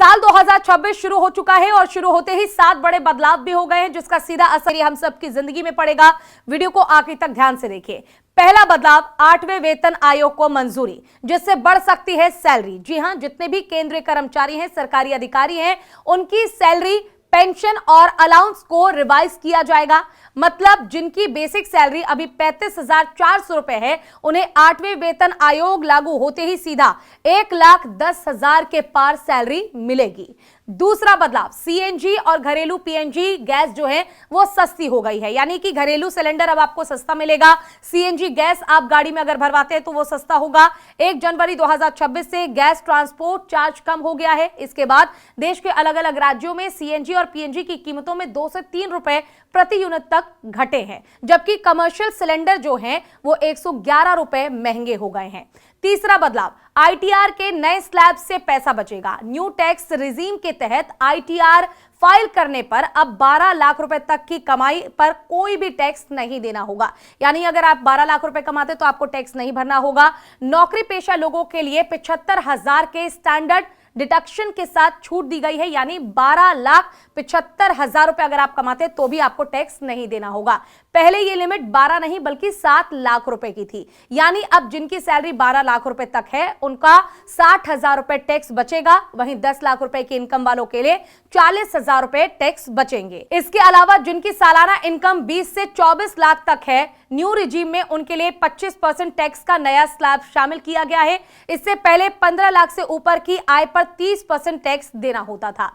साल 2026 शुरू हो चुका है और शुरू होते ही 7 बड़े बदलाव भी हो गए हैं, जिसका सीधा असर हम सबकी जिंदगी में पड़ेगा। वीडियो को आखिर तक ध्यान से देखिए। पहला बदलाव, 8वें वेतन आयोग को मंजूरी, जिससे बढ़ सकती है सैलरी। जी हां, जितने भी केंद्रीय कर्मचारी हैं, सरकारी अधिकारी हैं, उनकी सैलरी, पेंशन और अलाउंस को रिवाइज किया जाएगा। मतलब जिनकी बेसिक सैलरी अभी 35,400 रुपए है, उन्हें 8वें वेतन आयोग लागू होते ही सीधा 1,10,000 के पार सैलरी मिलेगी। दूसरा बदलाव, सीएनजी और घरेलू पीएनजी गैस जो है वो सस्ती हो गई है, यानी कि घरेलू सिलेंडर अब आपको सस्ता मिलेगा। सीएनजी गैस आप गाड़ी में अगर भरवाते हैं तो वो सस्ता होगा। 1 जनवरी 2026 से गैस ट्रांसपोर्ट चार्ज कम हो गया है। इसके बाद देश के अलग अलग राज्यों में सीएनजी और पीएनजी की कीमतों में 2 से 3 रुपए प्रति यूनिट तक घटे हैं, जबकि कमर्शियल सिलेंडर जो हैं वो 111 रुपए महंगे हो गए हैं। तीसरा बदलाव, आईटीआर के नए स्लैब से पैसा बचेगा। न्यू टैक्स रिजीम के तहत आईटीआर फाइल करने पर अब 12 लाख रुपए तक की कमाई पर कोई भी टैक्स नहीं देना होगा। यानी अगर आप 12 लाख रुपए कमाते तो आपको टैक्स नहीं भरना होगा। नौकरी पेशा लोगों के लिए 75,000 के स्टैंडर्ड डिडक्शन के साथ छूट दी गई है, यानी 12,75,000 रुपए अगर आप कमाते तो भी आपको टैक्स नहीं देना होगा। पहले ये लिमिट 12 नहीं बल्कि 7 लाख रुपए की थी, यानी अब जिनकी सैलरी 12 लाख रुपए तक है उनका 60,000 रुपए टैक्स बचेगा। वहीं 10 लाख रुपए की इनकम वालों के लिए 40,000 रुपए टैक्स बचेंगे। इसके अलावा जिनकी सालाना इनकम 20 से 24 लाख तक है, न्यू रिजीम में उनके लिए 25% टैक्स का नया स्लैब शामिल किया गया है। इससे पहले 15 लाख से ऊपर की आय पर 30% टैक्स देना होता था।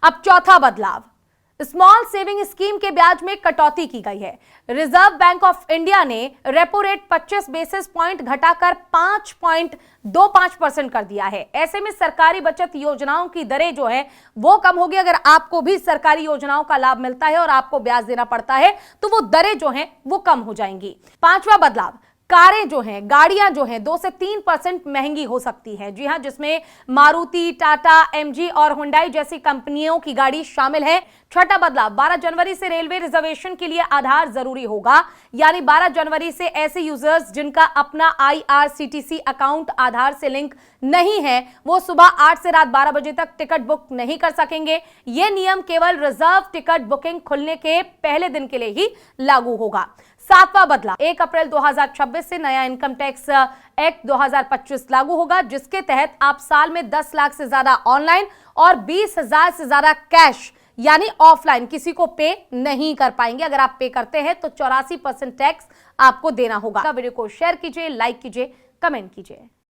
अब चौथा बदलाव, स्मॉल सेविंग स्कीम के ब्याज में कटौती की गई है। रिजर्व बैंक ऑफ इंडिया ने रेपो रेट 25 बेसिस पॉइंट घटाकर 5.25% कर दिया है। ऐसे में सरकारी बचत योजनाओं की दरें जो है वो कम होगी। अगर आपको भी सरकारी योजनाओं का लाभ मिलता है और आपको ब्याज देना पड़ता है तो वो दरें जो हैं वो कम हो जाएंगी। पांचवा बदलाव, कारें जो हैं, गाड़ियां जो हैं 2 से 3% महंगी हो सकती हैं। जी हां, जिसमें मारुति, टाटा, एमजी और हुंडई जैसी कंपनियों की गाड़ी शामिल है। छठा बदलाव, 12 जनवरी से रेलवे रिजर्वेशन के लिए आधार जरूरी होगा, यानी 12 जनवरी से ऐसे यूजर्स जिनका अपना आईआरसीटीसी अकाउंट आधार से लिंक नहीं है, वो सुबह 8 से रात 12 बजे तक टिकट बुक नहीं कर सकेंगे। यह नियम केवल रिजर्व टिकट बुकिंग खुलने के पहले दिन के लिए ही लागू होगा। सातवां बदलाव, 1 अप्रैल 2026 से नया इनकम टैक्स एक्ट 2025 लागू होगा, जिसके तहत आप साल में 10 लाख से ज्यादा ऑनलाइन और 20,000 से ज्यादा कैश यानी ऑफलाइन किसी को पे नहीं कर पाएंगे। अगर आप पे करते हैं तो 84% टैक्स आपको देना होगा। वीडियो को शेयर कीजिए, लाइक कीजिए, कमेंट कीजिए।